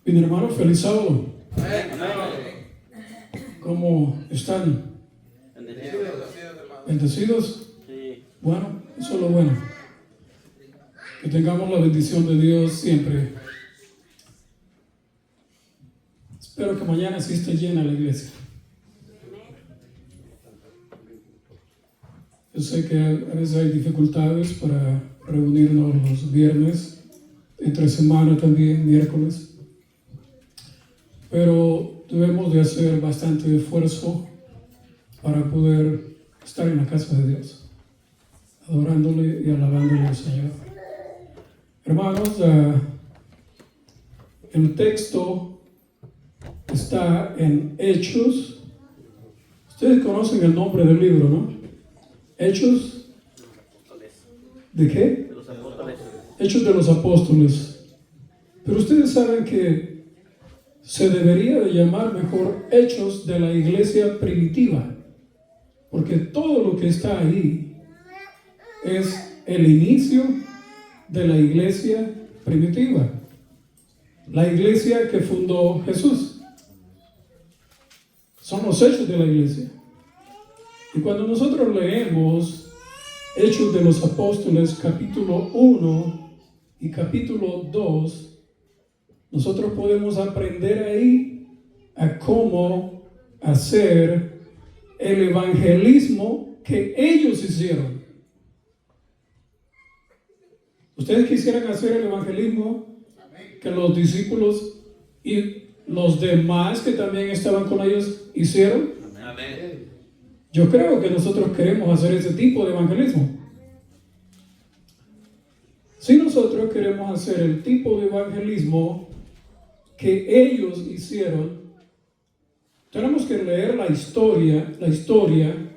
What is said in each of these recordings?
Mi hermano, feliz sábado. Amén. ¿Cómo están? ¿Bendecidos? Sí. Bueno, eso es lo bueno. Que tengamos la bendición de Dios siempre. Espero que mañana sí esté llena la iglesia. Yo sé que a veces hay dificultades para reunirnos los viernes, entre semana también, miércoles. Pero debemos de hacer bastante esfuerzo para poder estar en la casa de Dios, adorándole y alabándole al Señor. Hermanos, el texto está en Hechos. Ustedes conocen el nombre del libro, ¿no? Hechos. ¿De qué? De los apóstoles. Hechos de los Apóstoles. Pero ustedes saben que se debería de llamar mejor Hechos de la iglesia primitiva, porque todo lo que está ahí es el inicio de la iglesia primitiva, la iglesia que fundó Jesús. Son los hechos de la iglesia. Y cuando nosotros leemos Hechos de los Apóstoles capítulo 1 y capítulo 2, nosotros podemos aprender ahí a cómo hacer el evangelismo que ellos hicieron. ¿Ustedes quisieran hacer el evangelismo que los discípulos y los demás que también estaban con ellos hicieron? Amén. Yo creo que nosotros queremos hacer ese tipo de evangelismo. Si nosotros queremos hacer el tipo de evangelismo que ellos hicieron, tenemos que leer la historia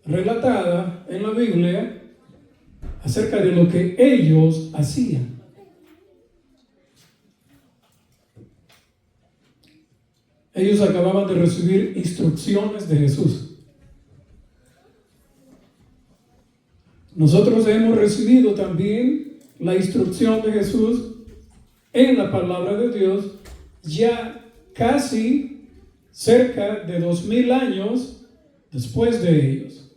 relatada en la Biblia acerca de lo que ellos hacían. Ellos acababan de recibir instrucciones de Jesús. Nosotros hemos recibido también la instrucción de Jesús en la palabra de Dios ya casi cerca de 2000 años después de ellos.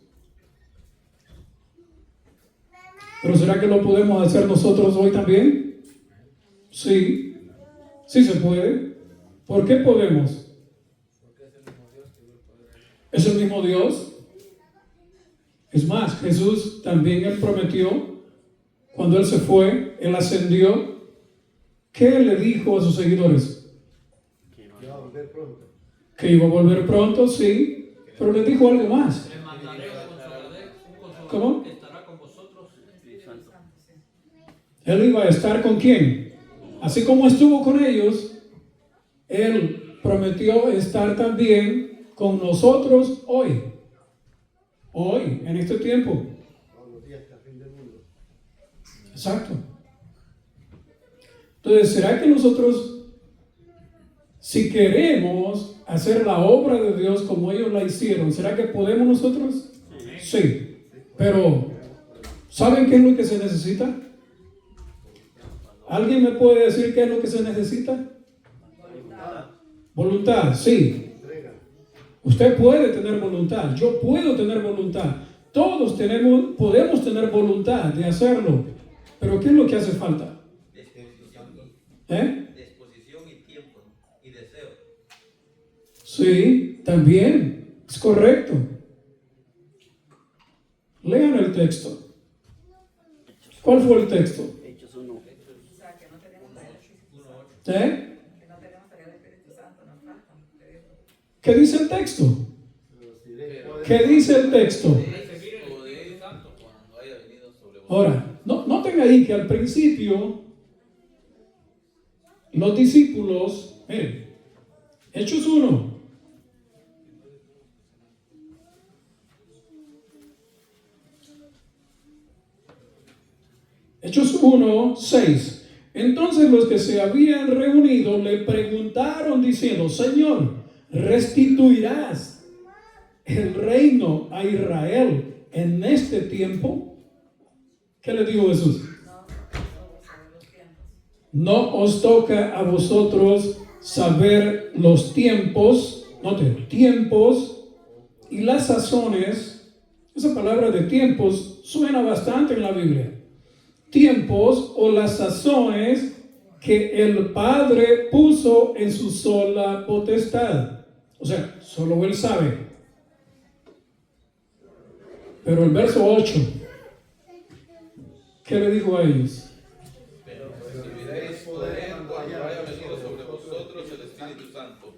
¿Pero será que lo podemos hacer nosotros hoy también? Sí, sí se puede. ¿Por qué podemos? Es el mismo Dios. Es más, Jesús también Él prometió, cuando Él se fue, Él ascendió, ¿qué le dijo a sus seguidores? Que iba a volver pronto. Que iba a volver pronto, sí, pero le dijo algo más. Le mandaré un consolador ¿Cómo? que estará con vosotros. Él iba a estar con quién. Así como estuvo con ellos, Él prometió estar también con nosotros hoy. Hoy, en este tiempo. Todos los días hasta el fin del mundo. Exacto. Entonces, ¿será que nosotros, si queremos hacer la obra de Dios como ellos la hicieron, ¿será que podemos nosotros? Sí. Pero, ¿saben qué es lo que se necesita? ¿Alguien me puede decir qué es lo que se necesita? Voluntad, sí. Usted puede tener voluntad, yo puedo tener voluntad. Todos podemos tener voluntad de hacerlo. Pero ¿qué es lo que hace falta? Disposición y tiempo y deseo. Sí, también, es correcto. Lean el texto. ¿Cuál fue el texto? Hechos 1. O sea, que no tenemos tarea del Espíritu Santo. ¿Eh? Que no tenemos tarea del Espíritu Santo, nos falta. ¿Qué dice el texto? ¿Qué dice el texto? Recibir el Espíritu Santo. Cuando haya venido sobre vosotros. Ahora, noten ahí que al principio los discípulos, miren, Hechos 1. Hechos 1, 6. Entonces los que se habían reunido le preguntaron diciendo: Señor, ¿restituirás el reino a Israel en este tiempo? ¿Qué le dijo Jesús? No, sobre los tiempos. no os toca a vosotros saber los tiempos, note, tiempos y las sazones. Esa palabra de tiempos suena bastante en la Biblia. Tiempos o las sazones que el Padre puso en su sola potestad. O sea, solo Él sabe. Pero el verso 8, ¿qué le dijo a ellos? Pero recibiréis poder cuando haya venido sobre vosotros el Espíritu Santo,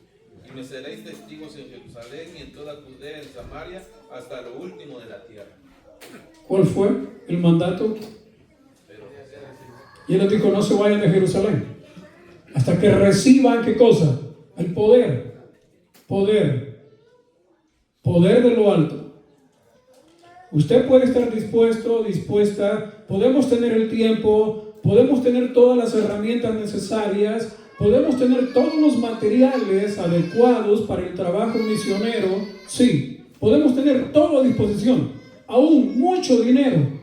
y me seréis testigos en Jerusalén y en toda Judea, en Samaria, hasta lo último de la tierra. ¿Cuál fue el mandato? Y Él les dijo, no se vayan de Jerusalén hasta que reciban, ¿qué cosa? El poder. Poder de lo alto. Usted puede estar dispuesto, dispuesta, podemos tener el tiempo, podemos tener todas las herramientas necesarias, podemos tener todos los materiales adecuados para el trabajo misionero, sí, podemos tener todo a disposición, aún mucho dinero.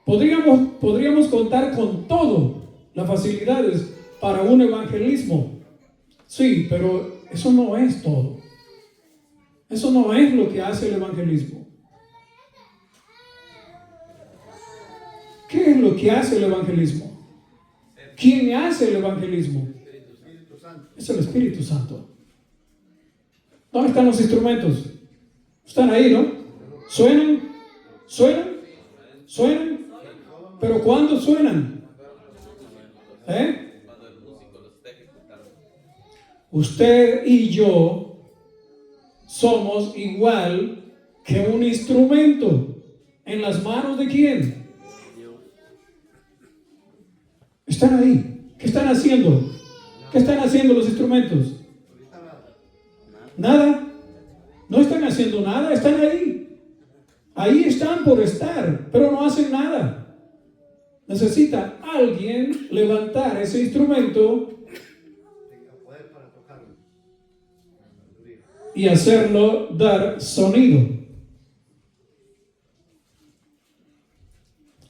Podríamos contar con todo las facilidades para un evangelismo, sí, pero eso no es todo. Eso no es lo que hace el evangelismo. ¿Qué es lo que hace el evangelismo? ¿Quién hace el evangelismo? Es el Espíritu Santo. ¿Dónde están los instrumentos? Están ahí, ¿no? ¿Suenan? ¿Suenan? ¿Suenan? ¿Pero cuándo suenan? Cuando el músico lo está ejecutando. Usted y yo somos igual que un instrumento. ¿En las manos de quién? Están ahí. ¿Qué están haciendo? ¿Qué están haciendo los instrumentos? Nada. No están haciendo nada, están ahí. Ahí están por estar, pero no hacen nada. Necesita alguien levantar ese instrumento y hacerlo dar sonido.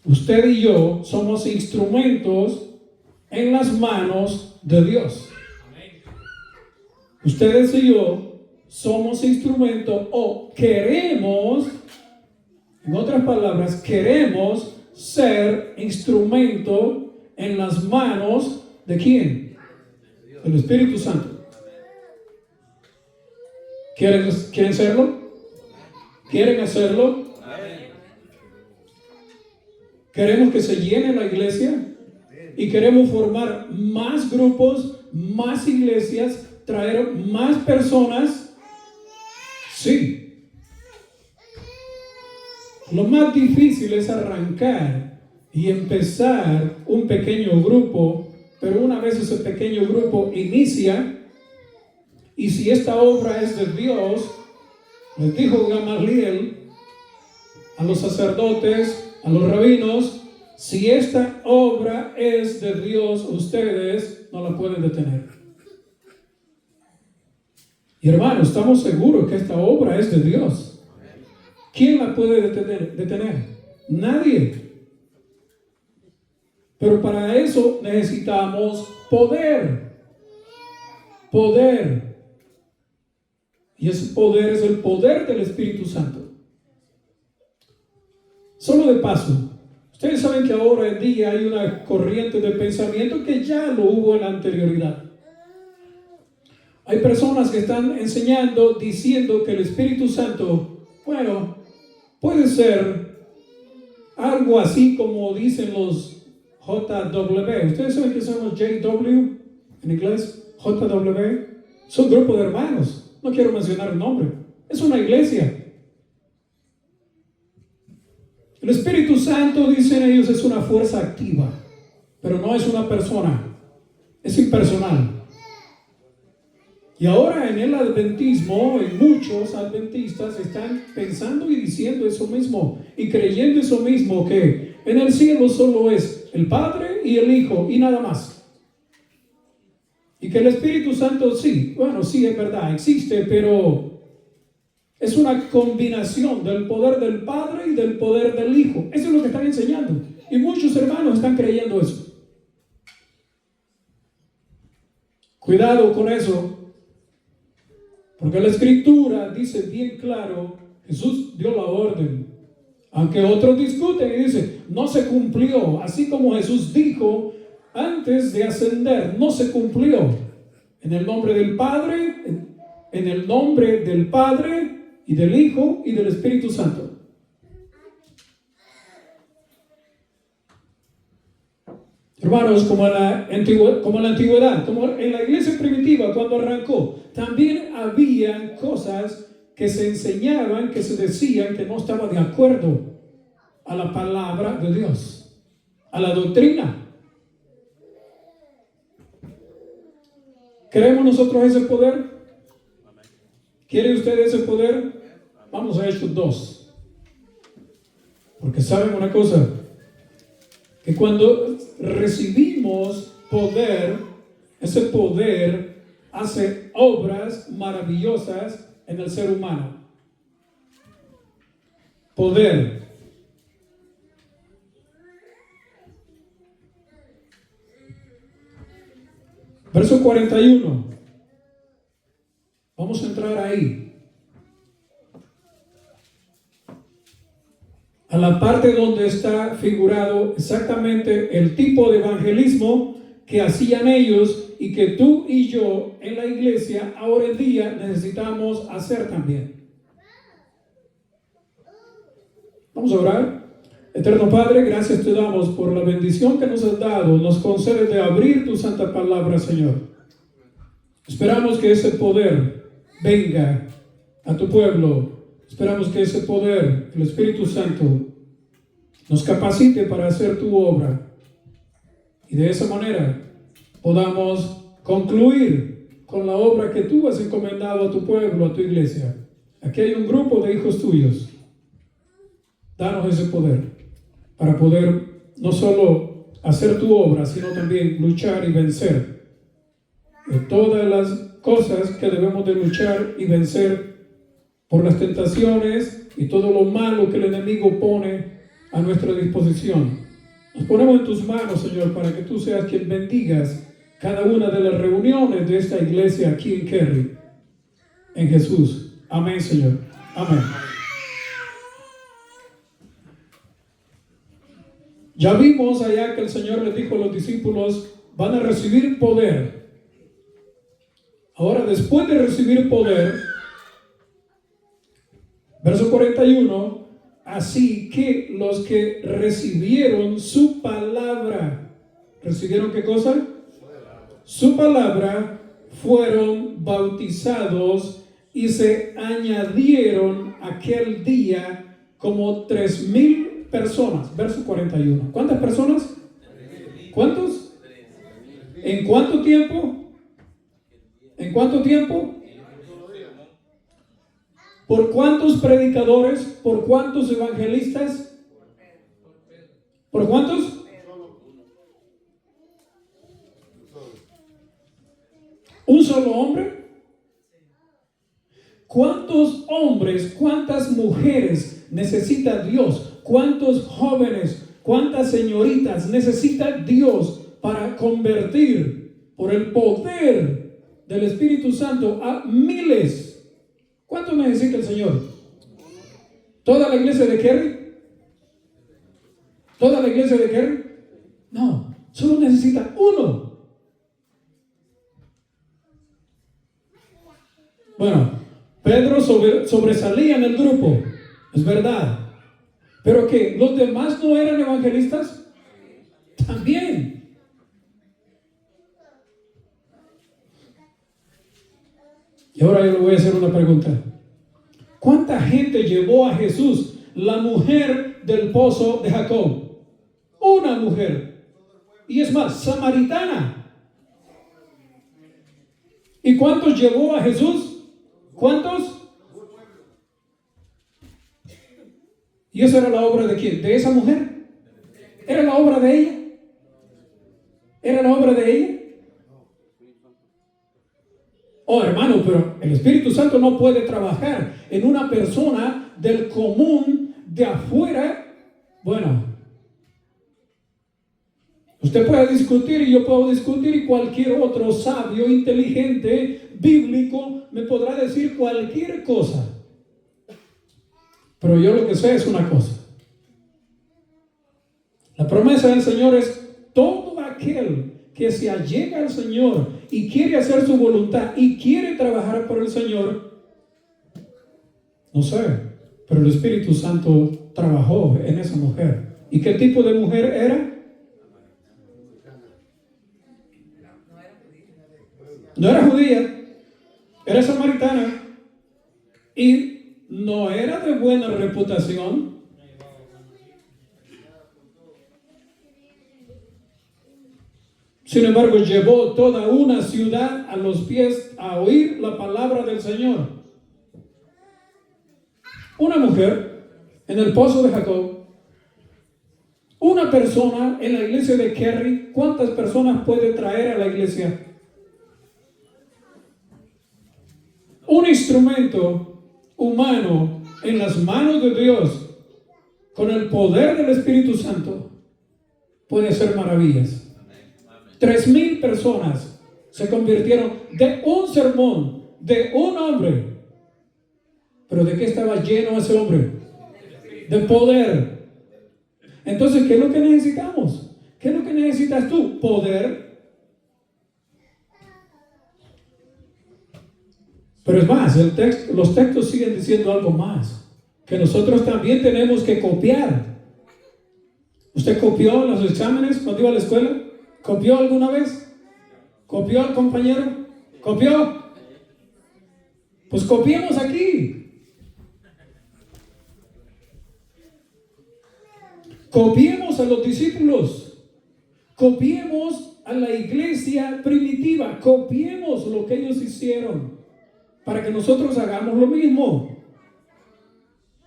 Usted y yo somos instrumentos en las manos de Dios. Ustedes y yo somos instrumentos o queremos, en otras palabras, queremos ser instrumento en las manos de ¿quién? Del Espíritu Santo. ¿Quieren serlo? ¿Quieren hacerlo? Queremos que se llene la iglesia y queremos formar más grupos, más iglesias, traer más personas. Sí. Lo más difícil es arrancar y empezar un pequeño grupo, pero una vez ese pequeño grupo inicia, y si esta obra es de Dios, les dijo Gamaliel a los sacerdotes, a los rabinos, si esta obra es de Dios, ustedes no la pueden detener. Y hermanos, estamos seguros que esta obra es de Dios. ¿Quién la puede detener? Nadie. Pero para eso necesitamos poder. Poder. Y ese poder es el poder del Espíritu Santo. Solo de paso, ustedes saben que ahora en día hay una corriente de pensamiento que ya lo hubo en la anterioridad. Hay personas que están enseñando, diciendo que el Espíritu Santo, bueno, puede ser algo así como dicen los JW. ¿Ustedes saben que son los JW en inglés? JW. Son un grupo de hermanos. No quiero mencionar el nombre. Es una iglesia. El Espíritu Santo, dicen ellos, es una fuerza activa, pero no es una persona. Es impersonal. Y ahora en el adventismo, en muchos adventistas están pensando y diciendo eso mismo y creyendo eso mismo, que en el cielo solo es el Padre y el Hijo y nada más. Y que el Espíritu Santo sí, bueno, sí es verdad, existe, pero es una combinación del poder del Padre y del poder del Hijo. Eso es lo que están enseñando. Y muchos hermanos están creyendo eso. Cuidado con eso, porque la Escritura dice bien claro, Jesús dio la orden, aunque otros discuten y dicen, no se cumplió, así como Jesús dijo antes de ascender, no se cumplió. En el nombre del Padre, en el nombre del Padre y del Hijo y del Espíritu Santo. Hermanos, como en la antigüedad, como en la iglesia primitiva cuando arrancó, también había cosas que se enseñaban, que se decían que no estaban de acuerdo a la palabra de Dios, a la doctrina. ¿Queremos nosotros ese poder? ¿Quiere usted ese poder? Vamos a Hechos 2. Porque saben una cosa, que cuando recibimos poder, ese poder hace obras maravillosas en el ser humano. Poder. Verso 41. Vamos a entrar ahí. A la parte donde está figurado exactamente el tipo de evangelismo que hacían ellos y que tú y yo en la iglesia ahora en día necesitamos hacer también. Vamos a orar. Eterno Padre, gracias te damos por la bendición que nos has dado, nos concedes de abrir tu santa palabra, Señor. Esperamos que ese poder venga a tu pueblo. Esperamos que ese poder, el Espíritu Santo, nos capacite para hacer tu obra. Y de esa manera podamos concluir con la obra que tú has encomendado a tu pueblo, a tu iglesia. Aquí hay un grupo de hijos tuyos. Danos ese poder para poder no solo hacer tu obra, sino también luchar y vencer de todas las cosas que debemos de luchar y vencer por las tentaciones y todo lo malo que el enemigo pone a nuestra disposición. Nos ponemos en tus manos, Señor, para que tú seas quien bendigas cada una de las reuniones de esta iglesia aquí en Kerry. En Jesús. Amén, Señor. Amén. Ya vimos allá que el Señor les dijo a los discípulos, van a recibir poder. Ahora, después de recibir poder, verso 41, así que los que recibieron su palabra, ¿recibieron qué cosa? Su palabra, fueron bautizados y se añadieron aquel día como 3,000 personas. Verso 41. ¿Cuántas personas? ¿Cuántos? ¿En cuánto tiempo? ¿En cuánto tiempo? ¿Por cuántos predicadores? ¿Por cuántos evangelistas? ¿Por cuántos? ¿Un solo hombre? ¿Cuántos hombres, cuántas mujeres necesita Dios? ¿Cuántos jóvenes, cuántas señoritas necesita Dios para convertir por el poder del Espíritu Santo a miles? ¿Cuánto necesita el Señor? ¿Toda la iglesia de Kerry? ¿Toda la iglesia de Kerry? No, solo necesita uno. Bueno, Pedro sobresalía en el grupo, es verdad. ¿Pero qué? ¿Los demás no eran evangelistas? También. Y ahora yo le voy a hacer una pregunta. ¿Cuánta gente llevó a Jesús la mujer del pozo de Jacob? Una mujer. Y es más, samaritana. ¿Y cuántos llevó a Jesús? ¿Cuántos? ¿Y esa era la obra de quién? ¿De esa mujer? ¿Era la obra de ella? ¿Era la obra de ella? Oh, hermano, pero el Espíritu Santo no puede trabajar en una persona del común de afuera. Bueno, Usted puede discutir y yo puedo discutir y cualquier otro sabio, inteligente, bíblico me podrá decir cualquier cosa. Pero yo lo que sé es una cosa. La promesa del Señor es todo aquel que se allega al Señor y quiere hacer su voluntad y quiere trabajar por el Señor. No sé, pero el Espíritu Santo trabajó en esa mujer. ¿Y qué tipo de mujer era? No era judía, era samaritana y no era de buena reputación. Sin embargo, llevó toda una ciudad a los pies a oír la palabra del Señor. Una mujer en el pozo de Jacob, una persona en la iglesia de Kerry. ¿Cuántas personas puede traer a la iglesia? Un instrumento humano en las manos de Dios con el poder del Espíritu Santo puede hacer maravillas. 3,000 personas se convirtieron de un sermón de un hombre. ¿Pero de qué estaba lleno ese hombre? De poder. Entonces, ¿qué es lo que necesitamos? ¿Qué es lo que necesitas tú? Poder. Pero es más, los textos siguen diciendo algo más, que nosotros también tenemos que copiar. ¿Usted copió los exámenes cuando iba a la escuela? ¿Copió alguna vez? ¿Copió al compañero? ¿Copió? Pues copiemos aquí. Copiemos a los discípulos. Copiemos a la iglesia primitiva. Copiemos lo que ellos hicieron para que nosotros hagamos lo mismo.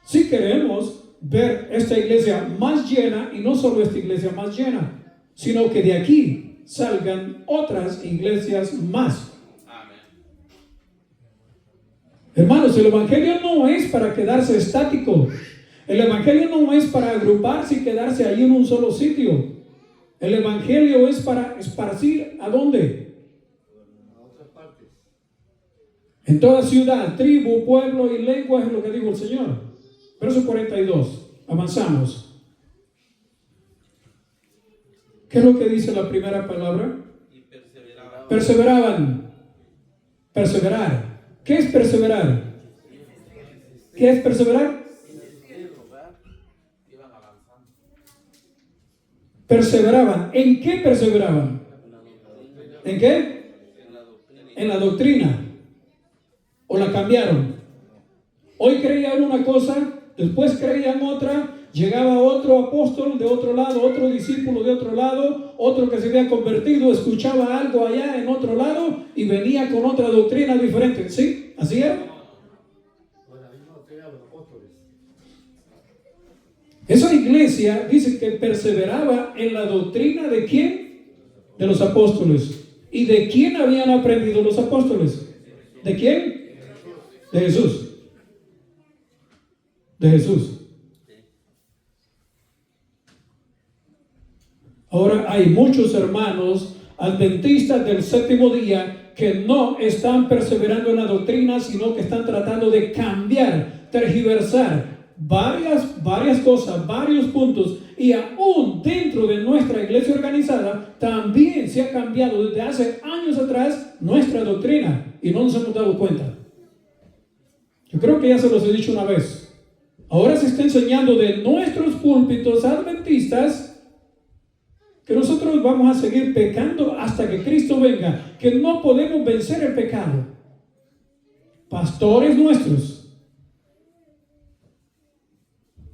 Si queremos ver esta iglesia más llena, y no solo esta iglesia más llena, sino que de aquí salgan otras iglesias más. Amén. Hermanos, el evangelio no es para quedarse estático. El evangelio no es para agruparse y quedarse ahí en un solo sitio. El evangelio es para esparcir ¿a dónde? A otras partes. En toda ciudad, tribu, pueblo y lengua, es lo que dijo el Señor. Verso 42. Avanzamos. ¿Qué es lo que dice la primera palabra? Y perseveraban. Perseveraban. Perseverar. ¿Qué es perseverar? ¿Qué es perseverar? Iban avanzando. Perseveraban. ¿En qué perseveraban? ¿En qué? En la doctrina. ¿O la cambiaron? Hoy creían una cosa, después creían otra. Llegaba otro apóstol de otro lado, otro discípulo de otro lado, otro que se había convertido, escuchaba algo allá en otro lado y venía con otra doctrina diferente. ¿Sí? ¿Así era? Con la misma doctrina de los apóstoles. Esa iglesia dice que perseveraba en la doctrina ¿de quién? De los apóstoles. ¿Y de quién habían aprendido los apóstoles? ¿De quién? De Jesús. De Jesús. Ahora hay muchos hermanos adventistas del séptimo día que no están perseverando en la doctrina, sino que están tratando de cambiar, tergiversar varias cosas, varios puntos, y aún dentro de nuestra iglesia organizada también se ha cambiado desde hace años atrás nuestra doctrina y no nos hemos dado cuenta. Yo creo que ya se los he dicho una vez. Ahora se está enseñando de nuestros púlpitos adventistas que nosotros vamos a seguir pecando hasta que Cristo venga, que no podemos vencer el pecado. Pastores nuestros,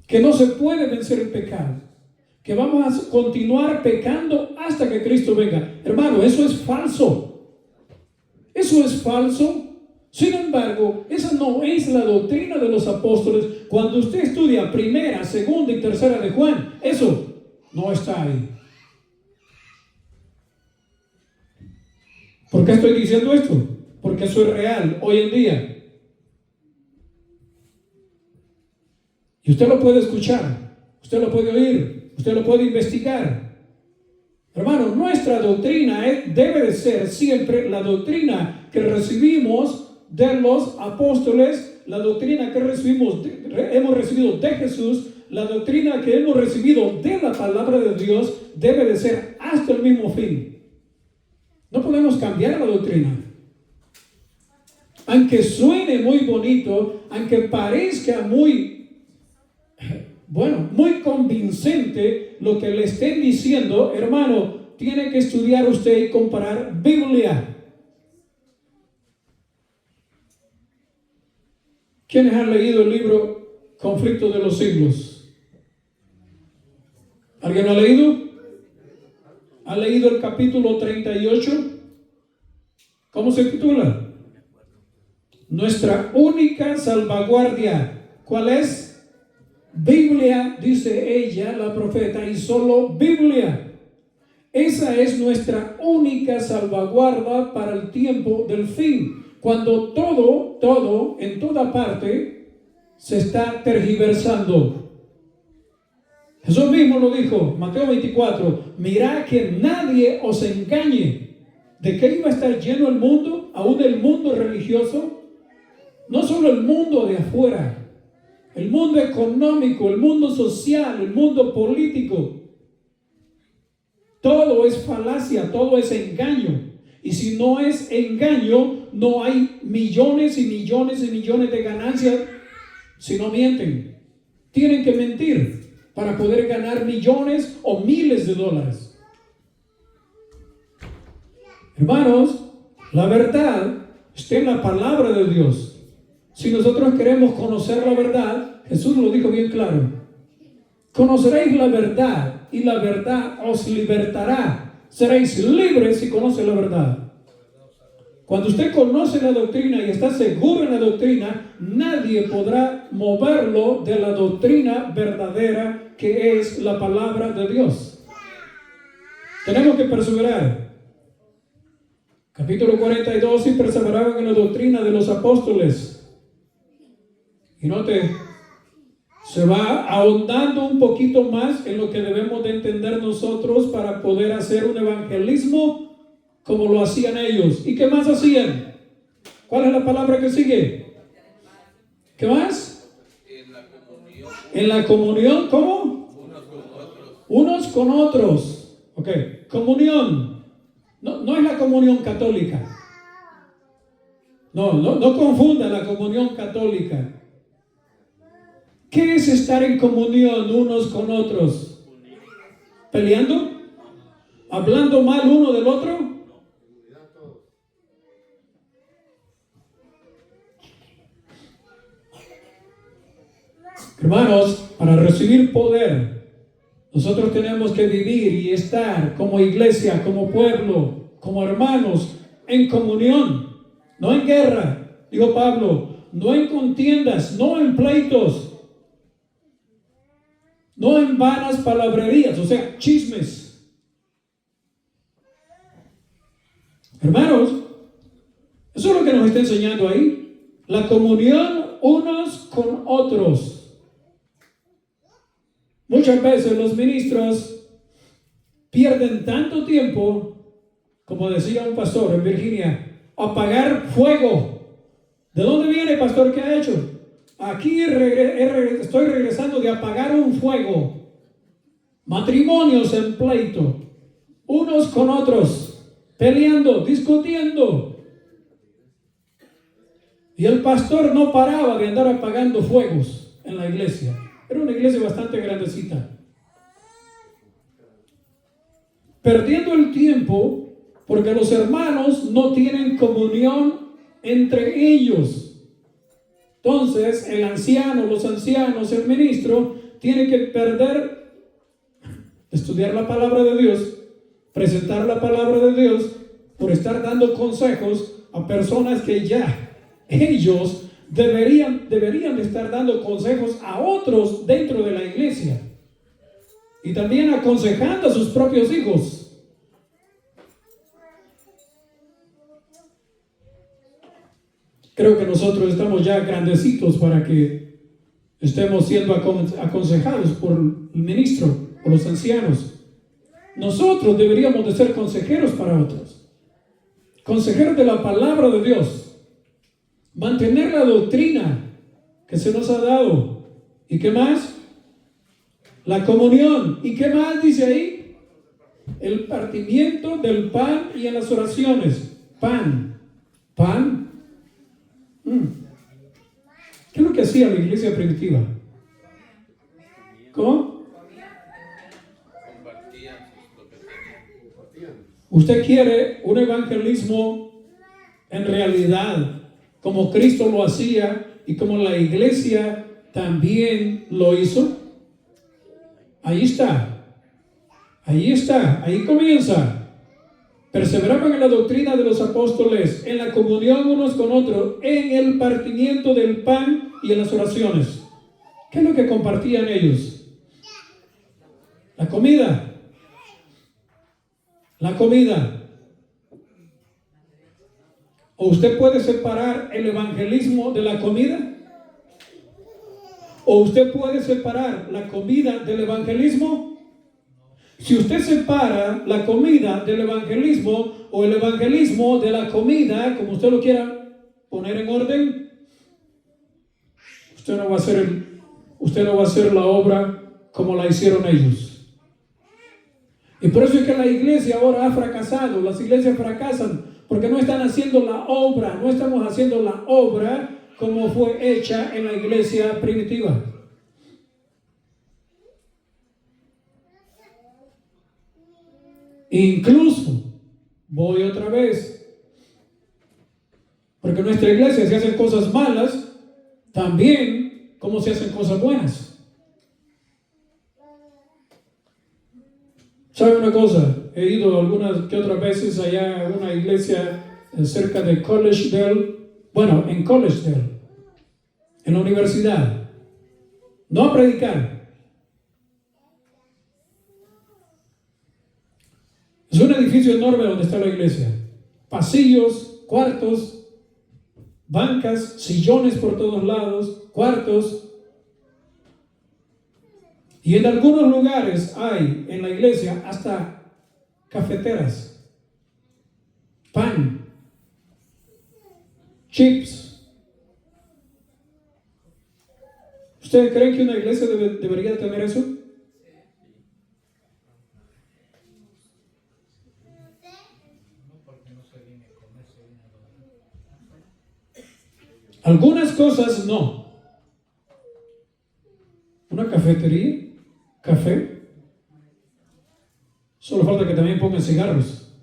que no se puede vencer el pecado, que vamos a continuar pecando hasta que Cristo venga. Hermano, eso es falso. Eso es falso. Sin embargo, esa no es la doctrina de los apóstoles. Cuando usted estudia primera, segunda y tercera de Juan, eso no está ahí. ¿Por qué estoy diciendo esto? Porque eso es real hoy en día. Y usted lo puede escuchar, usted lo puede oír, usted lo puede investigar. Hermano, nuestra doctrina debe de ser siempre la doctrina que recibimos de los apóstoles, la doctrina que hemos recibido de Jesús, la doctrina que hemos recibido de la palabra de Dios debe de ser hasta el mismo fin. No podemos cambiar la doctrina. Aunque suene muy bonito, aunque parezca muy convincente lo que le estén diciendo, hermano, tiene que estudiar usted y comparar Biblia. ¿Quiénes han leído el libro Conflicto de los Siglos? ¿Alguien lo ha leído? ¿Ha leído el capítulo 38? ¿Cómo se titula? Nuestra única salvaguardia. ¿Cuál es? Biblia, dice ella, la profeta, y solo Biblia. Esa es nuestra única salvaguarda para el tiempo del fin. Cuando todo, en toda parte, se está tergiversando. Jesús mismo lo dijo, Mateo 24, mirad que nadie os engañe. ¿De qué iba a estar lleno el mundo? Aún el mundo religioso. No solo el mundo de afuera, el mundo económico, el mundo social, el mundo político. Todo es falacia, todo es engaño. Y si no es engaño, no hay millones y millones y millones de ganancias si no mienten. Tienen que mentir para poder ganar millones o miles de dólares. Hermanos, la verdad está en la palabra de Dios. Si nosotros queremos conocer la verdad, Jesús lo dijo bien claro. Conoceréis la verdad y la verdad os libertará. Seréis libres si conocen la verdad. Cuando usted conoce la doctrina y está seguro en la doctrina, nadie podrá moverlo de la doctrina verdadera que es la palabra de Dios. Tenemos que perseverar. Capítulo 42, y perseveraban en la doctrina de los apóstoles. Y note, se va ahondando un poquito más en lo que debemos de entender nosotros para poder hacer un evangelismo como lo hacían ellos. ¿Y qué más hacían? ¿Cuál es la palabra que sigue? ¿Qué más? En la comunión. En la comunión, ¿cómo? Unos con otros. Unos con otros. Ok, comunión. No es la comunión católica. No confunda la comunión católica. ¿Qué es estar en comunión unos con otros? ¿Peleando? ¿Hablando mal uno del otro? Hermanos, para recibir poder, nosotros tenemos que vivir y estar como iglesia, como pueblo, como hermanos, en comunión, no en guerra, dijo Pablo, no en contiendas, no en pleitos, no en vanas palabrerías, o sea, chismes. Hermanos, eso es lo que nos está enseñando ahí. La comunión unos con otros. Muchas veces los ministros pierden tanto tiempo, como decía un pastor en Virginia, apagar fuego. ¿De dónde viene, pastor? ¿Qué ha hecho? Aquí estoy regresando de apagar un fuego. Matrimonios en pleito, unos con otros, peleando, discutiendo. Y el pastor no paraba de andar apagando fuegos en la iglesia. Era una iglesia bastante grandecita. Perdiendo el tiempo porque los hermanos no tienen comunión entre ellos. Entonces, el anciano, los ancianos, el ministro, tiene que estudiar la palabra de Dios, presentar la palabra de Dios, por estar dando consejos a personas que ya ellos deberían de estar dando consejos a otros dentro de la iglesia. Y también aconsejando a sus propios hijos. Creo que nosotros estamos ya grandecitos para que estemos siendo aconsejados por el ministro, por los ancianos. nosotros deberíamos de ser consejeros para otros. Consejeros de la palabra de Dios. Mantener la doctrina que se nos ha dado. ¿Y qué más? La comunión. ¿Y qué más dice ahí? El partimiento del pan y en las oraciones. Pan. Pan. ¿Qué es lo que hacía la iglesia primitiva? ¿Cómo? Compartían lo que tenían. ¿Usted quiere un evangelismo en realidad como Cristo lo hacía y como la iglesia también lo hizo? Ahí está. Ahí está. Ahí comienza. Perseveraban en la doctrina de los apóstoles, en la comunión unos con otros, en el partimiento del pan y en las oraciones. ¿Qué es lo que compartían ellos? La comida. La comida. ¿O usted puede separar el evangelismo de la comida? ¿O usted puede separar la comida del evangelismo? Si usted separa la comida del evangelismo o el evangelismo de la comida, como usted lo quiera poner en orden, usted no va a hacer la obra como la hicieron ellos. Y por eso es que la iglesia ahora ha fracasado. Las iglesias fracasan porque no están haciendo la obra, no estamos haciendo la obra como fue hecha en la iglesia primitiva. Incluso, voy otra vez, porque en nuestra iglesia se hacen cosas malas, también como se hacen cosas buenas. ¿Sabe una cosa? He ido algunas que otras veces allá a una iglesia cerca de Collegedale, en Collegedale, en la universidad, no a predicar. Es un edificio enorme donde está la iglesia. Pasillos, cuartos, bancas, sillones por todos lados, cuartos. Y en algunos lugares hay en la iglesia hasta cafeteras, pan, chips. ¿Ustedes creen que una iglesia debería tener eso? Algunas cosas no. Una cafetería, café. Solo falta que también pongan cigarros.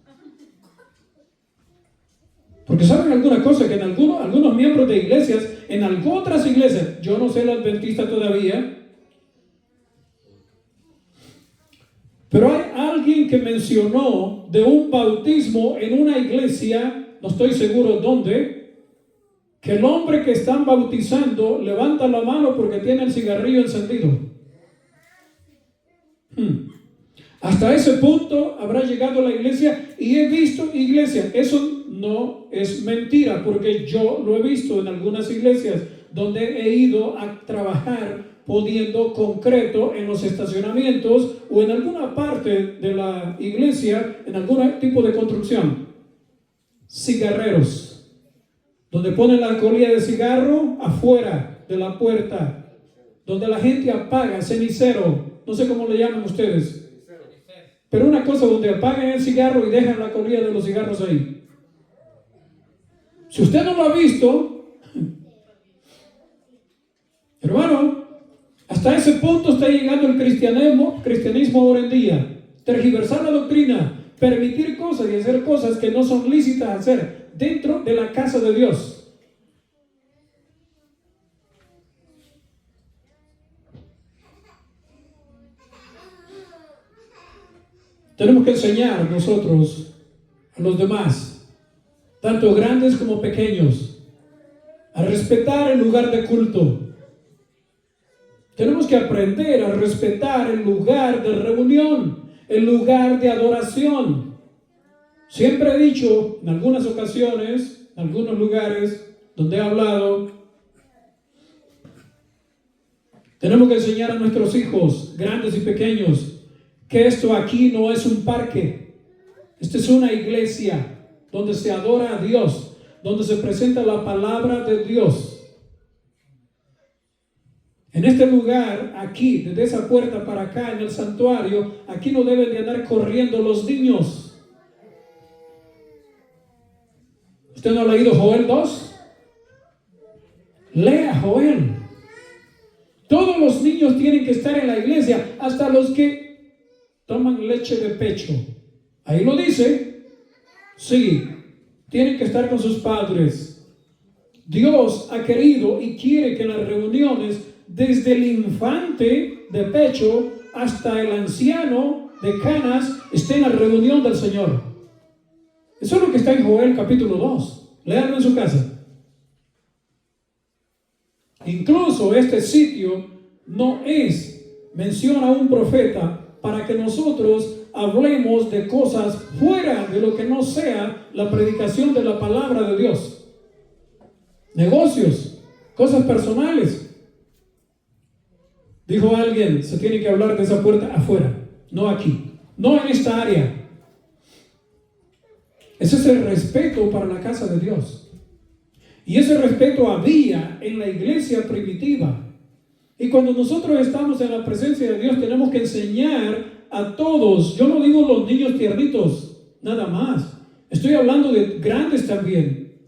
Porque saben alguna cosa que en algunos miembros de iglesias, en otras iglesias, yo no sé la adventista todavía, pero hay alguien que mencionó de un bautismo en una iglesia, no estoy seguro dónde, que el hombre que están bautizando levanta la mano porque tiene el cigarrillo encendido. Hasta ese punto habrá llegado la iglesia, y he visto iglesias, eso no es mentira, porque yo lo he visto en algunas iglesias donde he ido a trabajar poniendo concreto en los estacionamientos o en alguna parte de la iglesia, en algún tipo de construcción, cigarreros, donde ponen la colilla de cigarro afuera de la puerta, donde la gente apaga, cenicero, no sé cómo le llaman ustedes, pero una cosa donde apagan el cigarro y dejan la colilla de los cigarros ahí. Si usted no lo ha visto, hermano, hasta ese punto está llegando el cristianismo ahora en día. Tergiversar la doctrina, permitir cosas y hacer cosas que no son lícitas hacer dentro de la casa de Dios. Tenemos que enseñar nosotros a los demás, tanto grandes como pequeños, a respetar el lugar de culto. Tenemos que aprender a respetar el lugar de reunión, el lugar de adoración. Siempre he dicho, en algunas ocasiones, en algunos lugares donde he hablado, tenemos que enseñar a nuestros hijos, grandes y pequeños, que esto aquí no es un parque. Esta es una iglesia donde se adora a Dios, donde se presenta la palabra de Dios. En este lugar, aquí, desde esa puerta para acá, en el santuario, aquí no deben de andar corriendo los niños. ¿Usted no ha leído Joel 2? Lea Joel. Todos los niños tienen que estar en la iglesia, hasta los que toman leche de pecho. Ahí lo dice. Sí, tienen que estar con sus padres. Dios ha querido y quiere que en las reuniones, desde el infante de pecho hasta el anciano de canas, esté en la reunión del Señor. Eso es lo que está en Joel capítulo 2. Léanlo en su casa. Incluso este sitio no es mención a un profeta para que nosotros hablemos de cosas fuera de lo que no sea la predicación de la palabra de Dios. Negocios, cosas personales. Dijo alguien, se tiene que hablar de esa puerta afuera, no aquí, no en esta área. Ese es el respeto para la casa de Dios. Y ese respeto había en la iglesia primitiva. Y cuando nosotros estamos en la presencia de Dios, tenemos que enseñar a todos. Yo no digo los niños tiernitos, nada más. Estoy hablando de grandes también.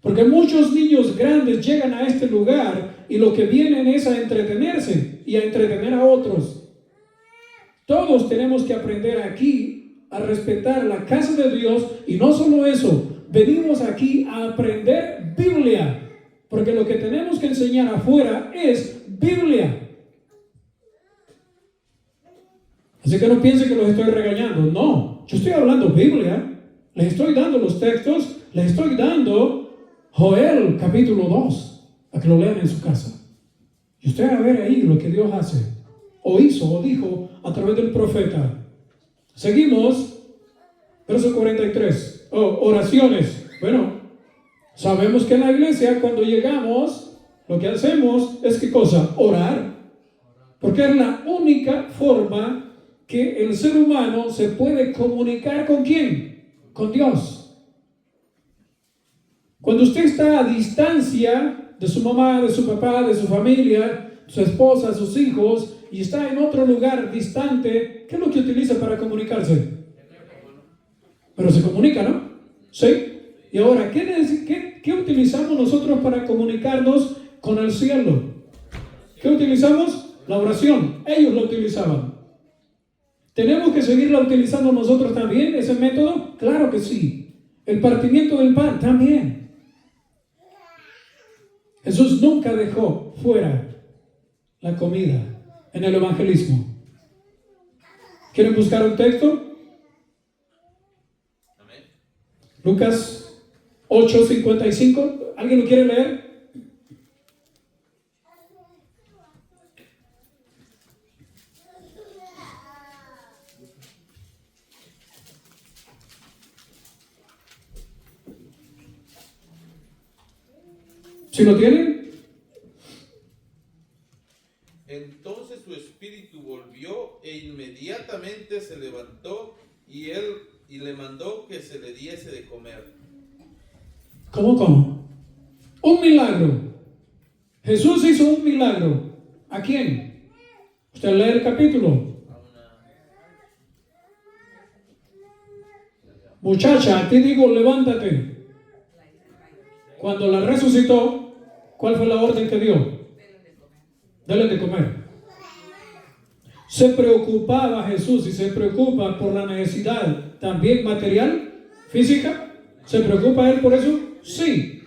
Porque muchos niños grandes llegan a este lugar y lo que vienen es a entretenerse y a entretener a otros. Todos tenemos que aprender aquí a respetar la casa de Dios, y no solo eso, venimos aquí a aprender Biblia, porque lo que tenemos que enseñar afuera es Biblia. Así que no piensen que los estoy regañando. No, yo estoy hablando Biblia, les estoy dando los textos, les estoy dando Joel capítulo 2, a que lo lean en su casa. Y usted va a ver ahí lo que Dios hace, o hizo, o dijo a través del profeta. Seguimos, verso 43. Oraciones. Bueno, sabemos que en la iglesia cuando llegamos, lo que hacemos es ¿qué cosa? Orar. Porque es la única forma que el ser humano se puede comunicar ¿con quién? Con Dios. Cuando usted está a distancia de su mamá, de su papá, de su familia, su esposa, sus hijos, y está en otro lugar distante, ¿qué es lo que utiliza para comunicarse? Pero se comunica, ¿no? ¿Sí? Y ahora, ¿qué utilizamos nosotros para comunicarnos con el cielo? ¿Qué utilizamos? La oración. Ellos lo utilizaban. ¿Tenemos que seguirla utilizando nosotros también, ese método? Claro que sí. El partimiento del pan también. Jesús nunca dejó fuera la comida en el evangelismo. ¿Quieren buscar un texto? Lucas 8:55. ¿Alguien lo quiere leer? ¿Sí lo tienen? Entonces su espíritu volvió e inmediatamente se levantó y le mandó que se le diese de comer. ¿Cómo? Un milagro. Jesús hizo un milagro. ¿A quién? Usted lee el capítulo. Muchacha, a ti digo, levántate. Cuando la resucitó, ¿cuál fue la orden que dio? Dale de comer. Se preocupaba Jesús, y se preocupa por la necesidad también material, física. ¿Se preocupa Él por eso? Sí.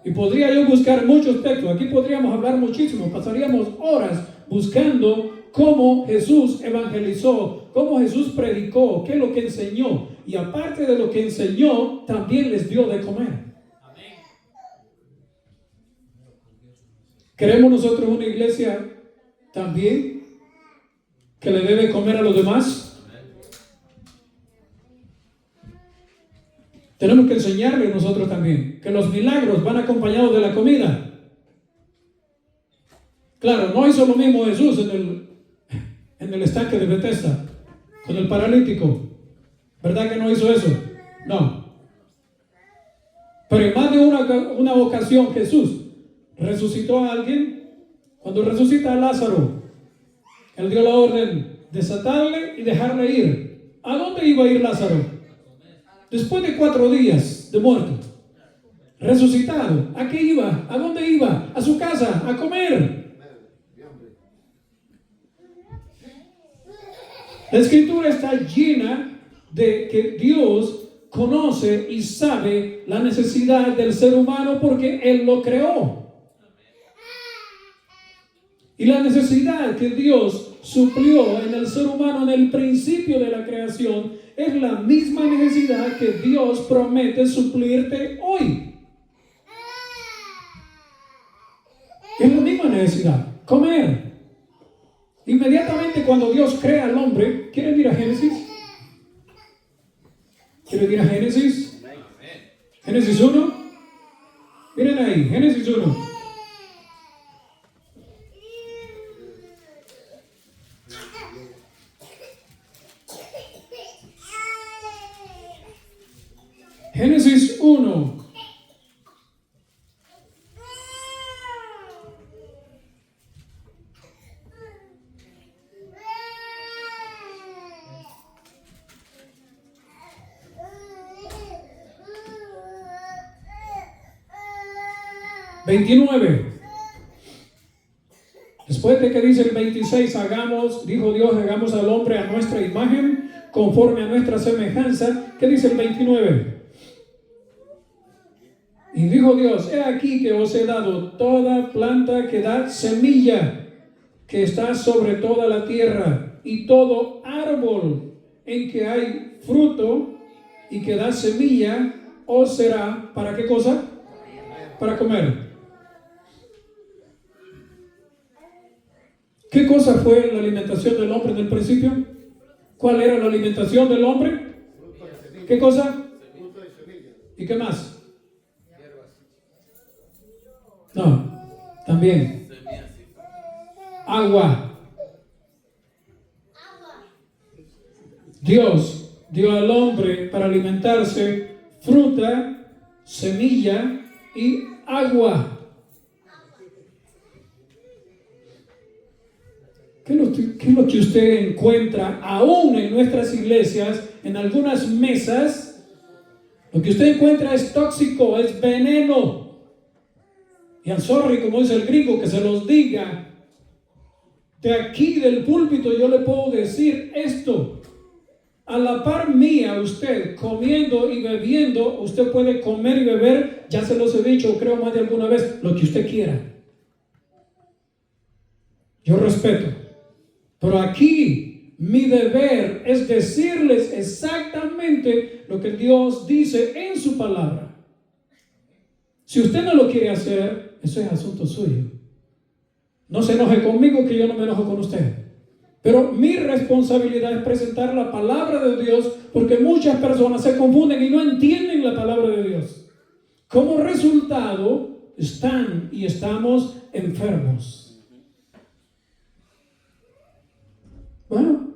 Y podría yo buscar muchos textos. Aquí podríamos hablar muchísimo. Pasaríamos horas buscando cómo Jesús evangelizó, cómo Jesús predicó, qué es lo que enseñó. Y aparte de lo que enseñó, también les dio de comer. ¿Queremos nosotros una iglesia también que le debe comer a los demás? Tenemos que enseñarle nosotros también que los milagros van acompañados de la comida. Claro, no hizo lo mismo Jesús en en el estanque de Bethesda con el paralítico? ¿Verdad que no hizo eso? No. Pero en más de una ocasión Jesús resucitó a alguien. Cuando resucita a Lázaro, Él dio la orden de desatarle y dejarle ir. ¿A dónde iba a ir Lázaro? Después de 4 días de muerto, resucitado, ¿a qué iba? ¿A dónde iba? A su casa, a comer. La escritura está llena de que Dios conoce y sabe la necesidad del ser humano porque Él lo creó. Y la necesidad que Dios suplió en el ser humano en el principio de la creación es la misma necesidad que Dios promete suplirte hoy. Es la misma necesidad, comer. Inmediatamente cuando Dios crea al hombre, ¿quieren ir a Génesis? ¿Quieren ir a Génesis? Génesis 1. Miren ahí, Génesis 1. Génesis 1. $29. Después de que dice el 26, dijo Dios, hagamos al hombre a nuestra imagen, conforme a nuestra semejanza. ¿Qué dice el 29? Y dijo Dios, he aquí que os he dado toda planta que da semilla, que está sobre toda la tierra, y todo árbol en que hay fruto y que da semilla, os será, ¿para qué cosa? Para comer. ¿Qué cosa fue la alimentación del hombre en el principio? ¿Cuál era la alimentación del hombre? ¿Qué cosa? ¿Y qué más? No, también. Agua. Dios dio al hombre para alimentarse fruta, semilla y agua. ¿Qué es lo que usted encuentra aún en nuestras iglesias, en algunas mesas? Lo que usted encuentra es tóxico, es veneno. Y al sorry, como dice el gringo, que se los diga. De aquí del púlpito yo le puedo decir esto. A la par mía, usted comiendo y bebiendo, usted puede comer y beber, ya se los he dicho, creo más de alguna vez, lo que usted quiera. Yo respeto. Pero aquí mi deber es decirles exactamente lo que Dios dice en su palabra. Si usted no lo quiere hacer, eso es asunto suyo. No se enoje conmigo, que yo no me enojo con usted. Pero mi responsabilidad es presentar la palabra de Dios, porque muchas personas se confunden y no entienden la palabra de Dios. Como resultado, están y estamos enfermos. Bueno,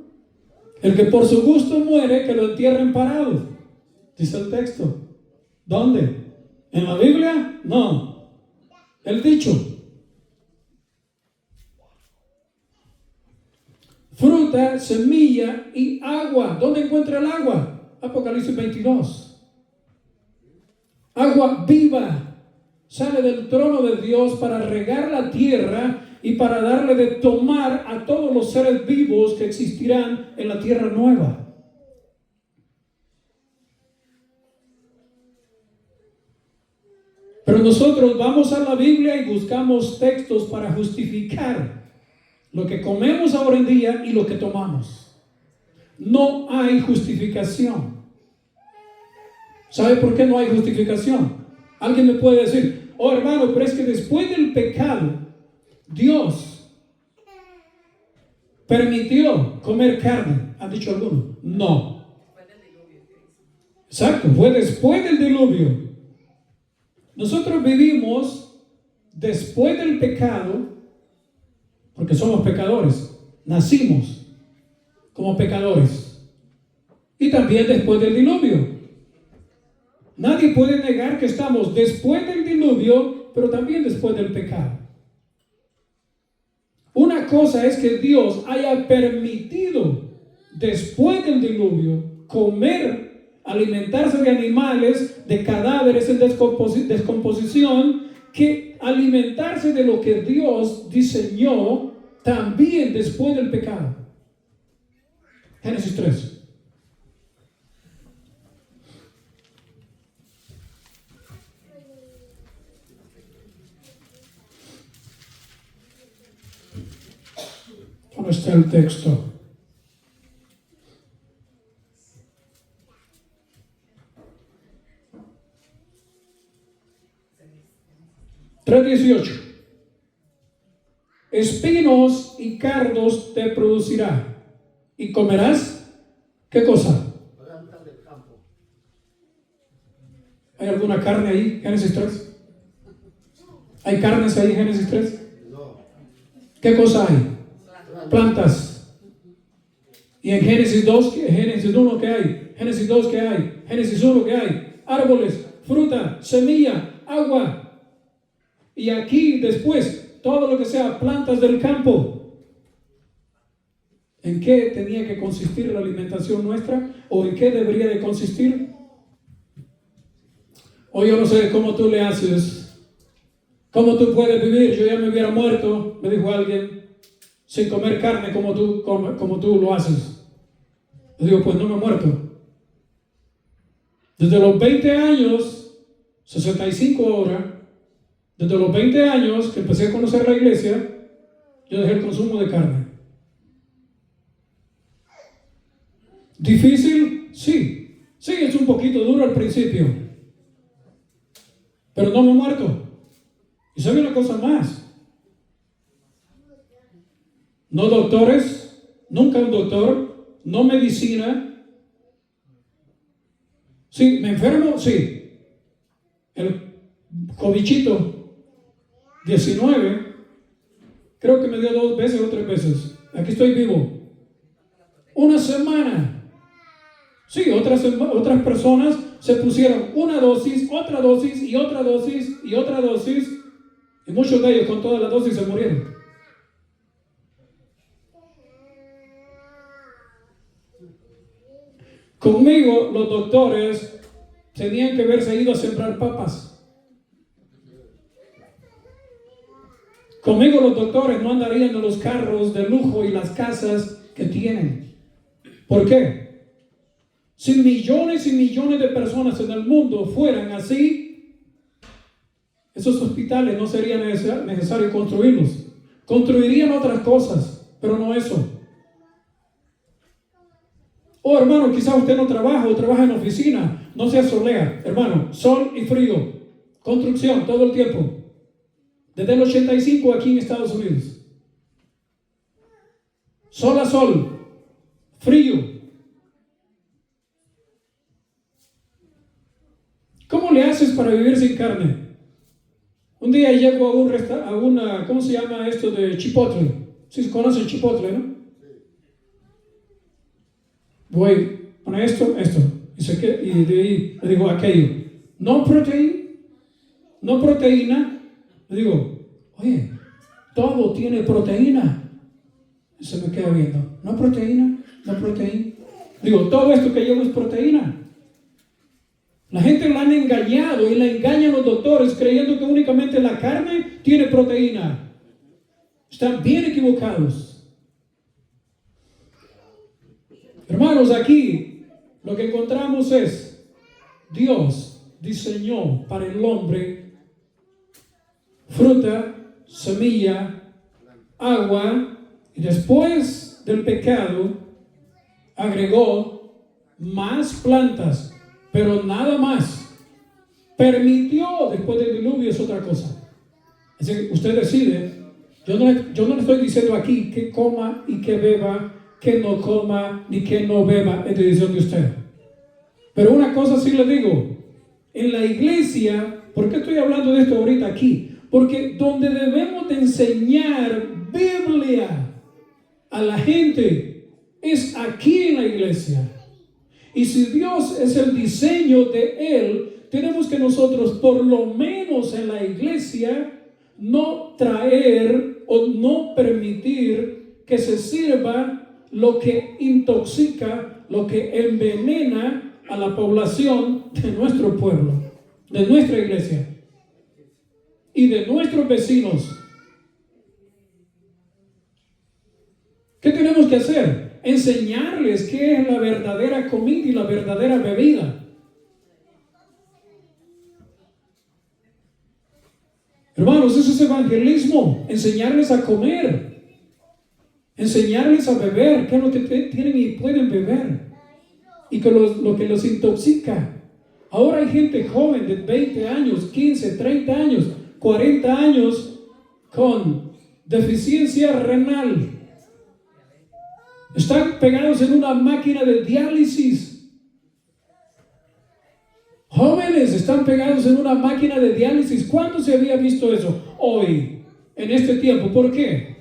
el que por su gusto muere, que lo entierren parado, dice el texto. ¿Dónde? ¿En la Biblia? No. El dicho. Fruta, semilla y agua. ¿Dónde encuentra el agua? Apocalipsis 22. Agua viva sale del trono de Dios para regar la tierra y para darle de tomar a todos los seres vivos que existirán en la tierra nueva. Pero nosotros vamos a la Biblia y buscamos textos para justificar lo que comemos ahora en día y lo que tomamos. No hay justificación. ¿Sabe por qué no hay justificación? Alguien me puede decir, oh hermano, pero es que después del pecado, Dios permitió comer carne. ¿Han dicho alguno? No. Exacto, fue después del diluvio. Nosotros vivimos después del pecado, porque somos pecadores. Nacimos como pecadores. Y también después del diluvio. Nadie puede negar que estamos después del diluvio, pero también después del pecado. Una cosa es que Dios haya permitido después del diluvio comer, alimentarse de animales, de cadáveres en descomposición, que alimentarse de lo que Dios diseñó también después del pecado. Génesis 3. ¿Dónde está el texto? (3:18) Espinos y cardos te producirá, y comerás, ¿qué cosa? Plantas del campo. ¿Hay alguna carne ahí, Génesis 3? ¿Hay carnes ahí, Génesis 3? No. ¿Qué cosa hay? Plantas. ¿Y en Génesis 2, Génesis 1 qué hay? Génesis 2 qué hay? Génesis 1 qué hay? Árboles, fruta, semilla, agua. Y aquí después, todo lo que sea plantas del campo. ¿En qué tenía que consistir la alimentación nuestra? ¿O en qué debería de consistir? O yo no sé cómo tú le haces. ¿Cómo tú puedes vivir? Yo ya me hubiera muerto, me dijo alguien, sin comer carne como tú lo haces. Yo digo, pues no me he muerto. Desde los 20 años, 65 ahora, desde los 20 años que empecé a conocer la iglesia, yo dejé el consumo de carne. ¿Difícil? Sí. Sí, es un poquito duro al principio. Pero no me he muerto. Y sabe una cosa más. No doctores, nunca un doctor, no medicina. Sí, me enfermo, sí. El covichito 19, creo que me dio 2 veces o 3 veces. Aquí estoy vivo. Una semana. Sí, otras personas se pusieron una dosis, otra dosis y otra dosis y otra dosis. Y muchos de ellos con toda la dosis se murieron. Conmigo los doctores tenían que haberse ido a sembrar papas. Conmigo los doctores no andarían en los carros de lujo y las casas que tienen. ¿Por qué? Si millones y millones de personas en el mundo fueran así, esos hospitales no sería necesario construirlos. Construirían otras cosas, pero no eso. Oh, hermano, quizás usted no trabaja o trabaja en oficina, no se asolea. Hermano, sol y frío, construcción todo el tiempo. Desde el 85 aquí en Estados Unidos. Sol a sol, frío. ¿Cómo le haces para vivir sin carne? Un día llego a una, ¿cómo se llama esto de Chipotle? ¿Sí se conoce el Chipotle, no? Voy, pone esto. Y de ahí le digo aquello. No proteína. Le digo, oye, todo tiene proteína. Y se me queda viendo. No proteína. Digo, todo esto que llevo es proteína. La gente la han engañado y la engañan los doctores creyendo que únicamente la carne tiene proteína. Están bien equivocados. Hermanos, aquí lo que encontramos es Dios diseñó para el hombre fruta, semilla, agua, y después del pecado agregó más plantas, pero nada más. Permitió después del diluvio es otra cosa. Así que usted decide. Yo no le estoy diciendo aquí que coma y que beba, que no coma ni que no beba, es decisión de usted. Pero una cosa sí le digo, en la iglesia, ¿por qué estoy hablando de esto ahorita aquí? Porque donde debemos de enseñar Biblia a la gente es aquí en la iglesia. Y si Dios es el diseño de Él, tenemos que nosotros, por lo menos en la iglesia, no traer o no permitir que se sirva lo que intoxica, lo que envenena a la población de nuestro pueblo, de nuestra iglesia y de nuestros vecinos. ¿Qué tenemos que hacer? Enseñarles qué es la verdadera comida y la verdadera bebida. Hermanos, eso es evangelismo. Enseñarles a comer, enseñarles a beber, qué es lo que tienen y pueden beber, y que lo que los intoxica. Ahora hay gente joven de 20 años, 15, 30 años, 40 años con deficiencia renal. Están pegados en una máquina de diálisis. Jóvenes están pegados en una máquina de diálisis. ¿Cuándo se había visto eso? Hoy, en este tiempo. ¿Por qué?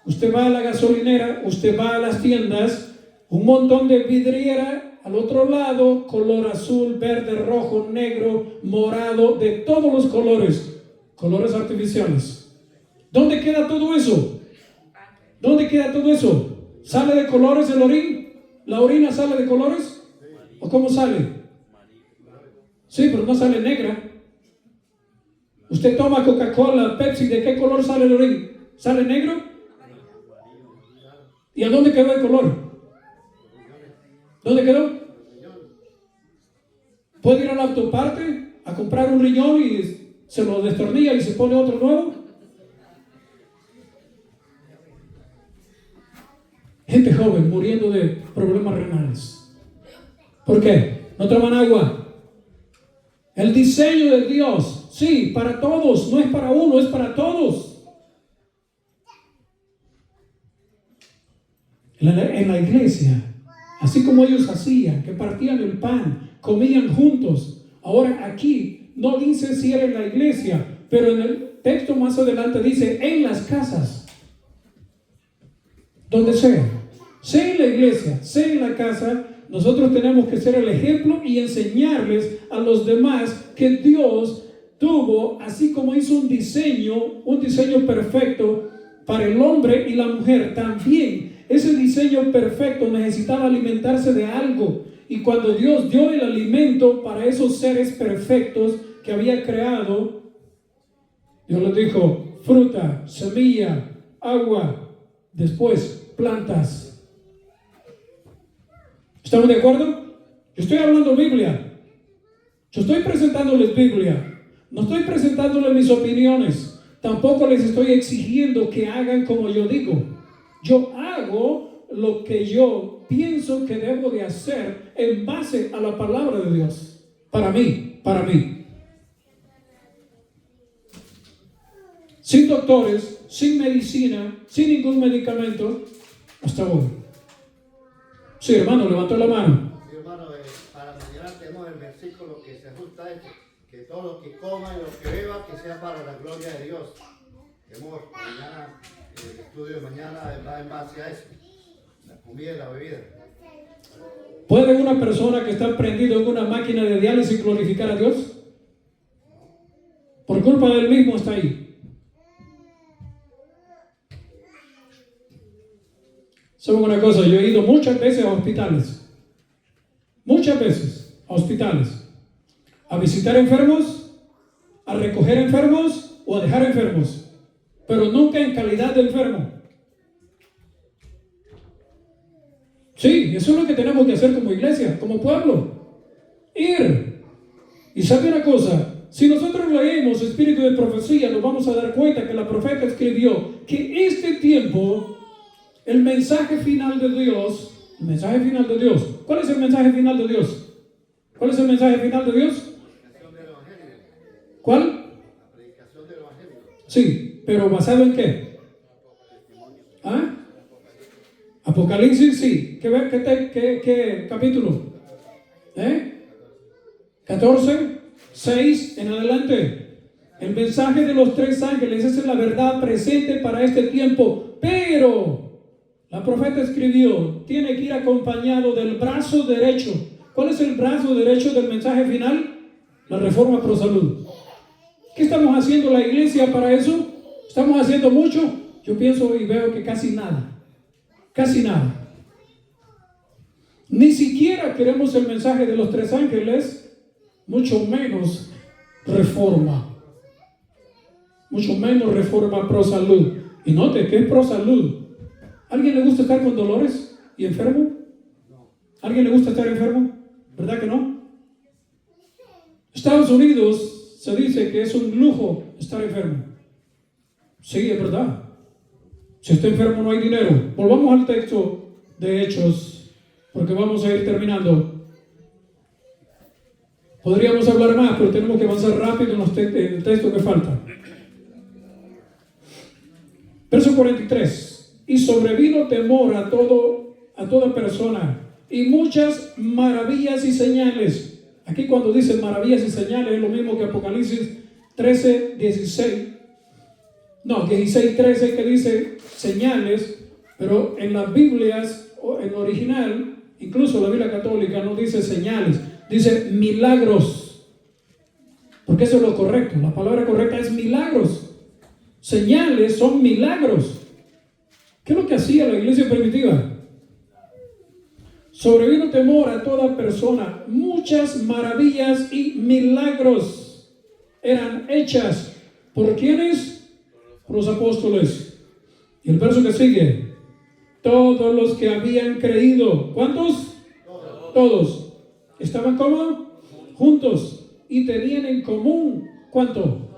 Usted va a la gasolinera, usted va a las tiendas, un montón de vidriera al otro lado, color azul, verde, rojo, negro, morado, de todos los colores, colores artificiales. ¿Dónde queda todo eso? ¿Dónde queda todo eso? ¿Sale de colores el orín? ¿La orina sale de colores? ¿O cómo sale? Sí, pero no sale negra. Usted toma Coca-Cola, Pepsi, ¿de qué color sale el orín? ¿Sale negro? ¿Y a dónde quedó el color? ¿Dónde quedó? ¿Puede ir a la autoparte a comprar un riñón y se lo destornilla y se pone otro nuevo? Gente joven muriendo de problemas renales. ¿Por qué? No toman agua. El diseño de Dios, sí, para todos, no es para uno, es para todos. En la iglesia, así como ellos hacían, que partían el pan, comían juntos. Ahora aquí no dice si era en la iglesia, pero en el texto más adelante dice en las casas. Donde sea en la iglesia, sea en la casa, nosotros tenemos que ser el ejemplo y enseñarles a los demás que Dios tuvo, así como hizo un diseño perfecto para el hombre y la mujer. También ese diseño perfecto necesitaba alimentarse de algo. Y cuando Dios dio el alimento para esos seres perfectos que había creado, Dios les dijo: fruta, semilla, agua, después plantas. ¿Estamos de acuerdo? Yo estoy hablando Biblia. Yo estoy presentándoles Biblia. No estoy presentándoles mis opiniones. Tampoco les estoy exigiendo que hagan como yo digo. Yo hago lo que yo pienso que debo de hacer en base a la palabra de Dios. Para mí. Sin doctores, sin medicina, sin ningún medicamento, hasta hoy. Sí, hermano, levantó la mano. Sí, hermano, para mañana tenemos el versículo que se ajusta a esto, que todo lo que coma y lo que beba, que sea para la gloria de Dios. Tenemos mañana, el estudio de mañana va en base a eso, la comida y la bebida. ¿Puede una persona que está prendido en una máquina de diálisis glorificar a Dios? Por culpa del mismo está ahí. ¿Saben una cosa? Yo he ido muchas veces a hospitales. Muchas veces a hospitales. A visitar enfermos, a recoger enfermos o a dejar enfermos. Pero nunca en calidad de enfermo. Sí, eso es lo que tenemos que hacer como iglesia, como pueblo. Ir. Y sabe una cosa, si nosotros leemos Espíritu de Profecía, nos vamos a dar cuenta que la profeta escribió que este tiempo, el mensaje final de Dios, ¿cuál es el mensaje final de Dios? ¿Cuál es el mensaje final de Dios? ¿Cuál? La predicación del Evangelio. Sí, pero ¿basado en qué? ¿Ah? Apocalipsis, sí. ¿Qué capítulo? 14, 6 en adelante. El mensaje de los 3 ángeles, esa es la verdad presente para este tiempo. Pero La profeta escribió, tiene que ir acompañado del brazo derecho. ¿Cuál es el brazo derecho del mensaje final? La reforma pro salud. ¿Qué estamos haciendo la iglesia para eso? ¿Estamos haciendo mucho? Yo pienso y veo que casi nada. Casi nada. Ni siquiera queremos el mensaje de los 3 ángeles, mucho menos reforma. Mucho menos reforma pro salud. Y note que es pro salud. ¿Alguien le gusta estar con dolores y enfermo? ¿Alguien le gusta estar enfermo? ¿Verdad que no? Estados Unidos se dice que es un lujo estar enfermo. Sí, es verdad. Si está enfermo no hay dinero. Volvamos al texto de Hechos, porque vamos a ir terminando. Podríamos hablar más, pero tenemos que avanzar rápido en el texto que falta. Verso 43. Y sobrevino temor a toda persona, y muchas maravillas y señales. Aquí cuando dice maravillas y señales es lo mismo que Apocalipsis 16, 13, que dice señales, pero en las Biblias, en original, incluso la Biblia católica no dice señales, dice milagros, porque eso es lo correcto. La palabra correcta es milagros. Señales son milagros. ¿Qué es lo que hacía la iglesia primitiva? Sobrevino temor a toda persona. Muchas maravillas y milagros eran hechas. ¿Por quiénes? Por los apóstoles. Y el verso que sigue. Todos los que habían creído. ¿Cuántos? Todos. ¿Estaban cómo? Juntos. Y tenían en común. ¿Cuánto?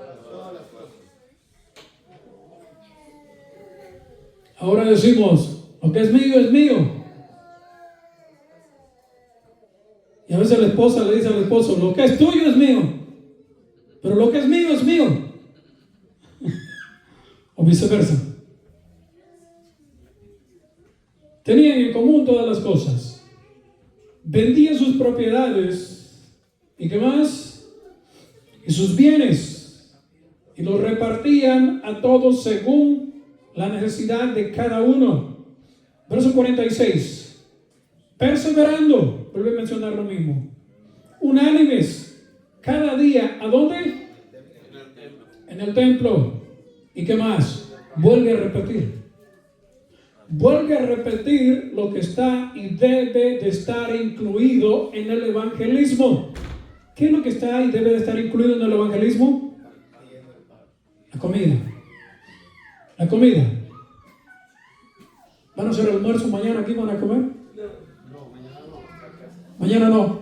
Ahora decimos, lo que es mío es mío. Y a veces la esposa le dice al esposo, lo que es tuyo es mío, pero lo que es mío es mío. O viceversa. Tenían en común todas las cosas. Vendían sus propiedades. ¿Y qué más? Y sus bienes. Y los repartían a todos según la necesidad de cada uno. Verso 46. Perseverando, vuelve a mencionar lo mismo. Unánimes, cada día, ¿a dónde? En el templo. ¿Y qué más? Vuelve a repetir. Vuelve a repetir lo que está y debe de estar incluido en el evangelismo. ¿Qué es lo que está y debe de estar incluido en el evangelismo? La comida. La comida. ¿Van a hacer almuerzo mañana aquí? ¿Van a comer? No, mañana no. Mañana no.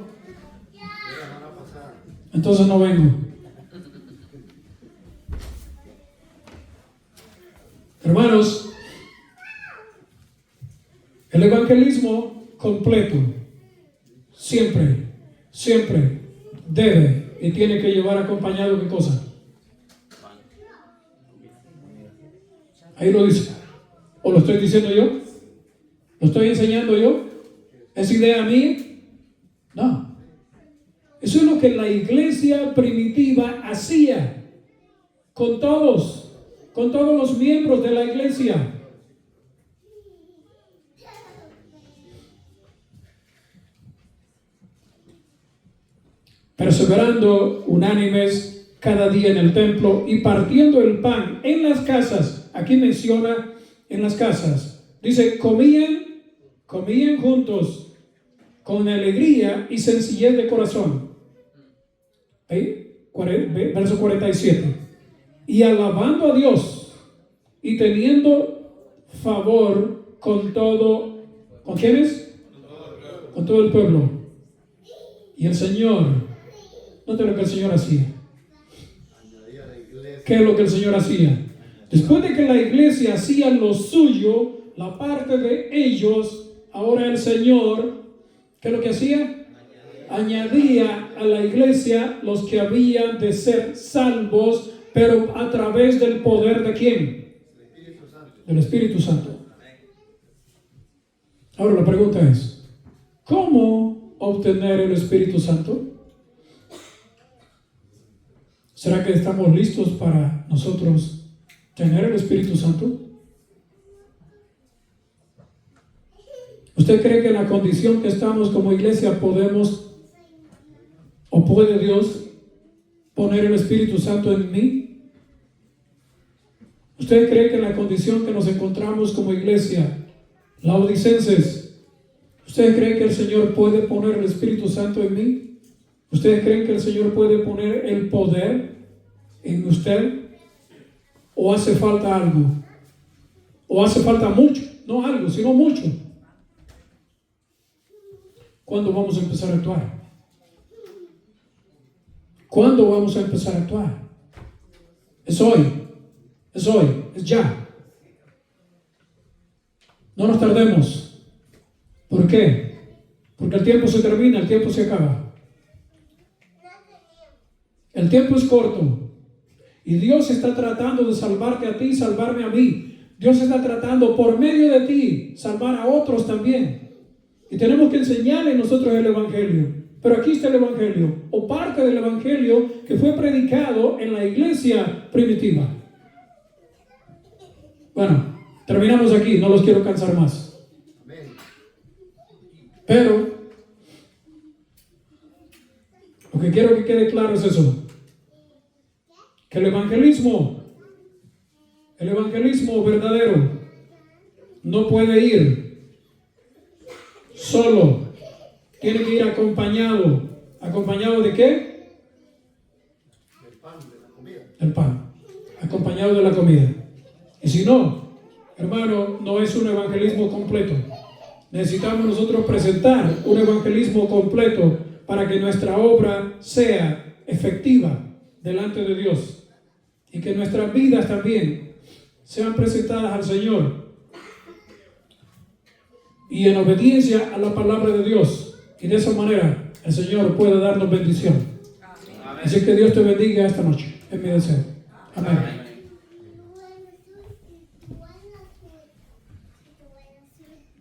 La semana pasada. Entonces no vengo. Hermanos, el evangelismo completo siempre debe y tiene que llevar acompañado ¿qué cosa? Ahí lo dice. ¿O lo estoy diciendo yo? ¿Lo estoy enseñando yo? ¿Es idea mía? No. Eso es lo que la iglesia primitiva hacía con todos los miembros de la iglesia. Perseverando unánimes cada día en el templo y partiendo el pan en las casas. Aquí menciona en las casas. Dice, comían juntos con alegría y sencillez de corazón. Verso 47. Y alabando a Dios y teniendo favor con todo, ¿con quiénes? Con todo el pueblo. Y el Señor, note lo que el Señor hacía. ¿Qué es lo que el Señor hacía? Después de que la iglesia hacía lo suyo, la parte de ellos, ahora el Señor, ¿qué es lo que hacía? Añadía a la iglesia los que habían de ser salvos, pero a través del poder de ¿quién? Del Espíritu Santo. Ahora la pregunta es, ¿cómo obtener el Espíritu Santo? ¿Será que estamos listos para nosotros tener el Espíritu Santo? ¿Usted cree que en la condición que estamos como iglesia podemos o puede Dios poner el Espíritu Santo en mí? ¿Usted cree que en la condición que nos encontramos como iglesia, laodicenses, ¿usted cree que el Señor puede poner el Espíritu Santo en mí? ¿Ustedes creen que el Señor puede poner el poder en usted? ¿O hace falta algo? ¿O hace falta mucho? No algo, sino mucho. ¿Cuándo vamos a empezar a actuar? ¿Cuándo vamos a empezar a actuar? Es hoy, es ya. No nos tardemos. ¿Por qué? Porque el tiempo se termina, el tiempo se acaba. El tiempo es corto. Y Dios está tratando de salvarte a ti y salvarme a mí. Dios está tratando por medio de ti salvar a otros también. Y tenemos que enseñarle nosotros el Evangelio. Pero aquí está el Evangelio, o parte del Evangelio que fue predicado en la iglesia primitiva. Bueno, terminamos aquí, no los quiero cansar más. Pero lo que quiero que quede claro es eso, que el evangelismo verdadero no puede ir solo, tiene que ir acompañado. ¿Acompañado de qué? Del pan, de la comida. Del pan, acompañado de la comida. Y si no, hermano, no es un evangelismo completo. Necesitamos nosotros presentar un evangelismo completo para que nuestra obra sea efectiva delante de Dios y que nuestras vidas también sean presentadas al Señor y en obediencia a la palabra de Dios, y de esa manera el Señor puede darnos bendición. Así que Dios te bendiga esta noche, es mi deseo. Amén.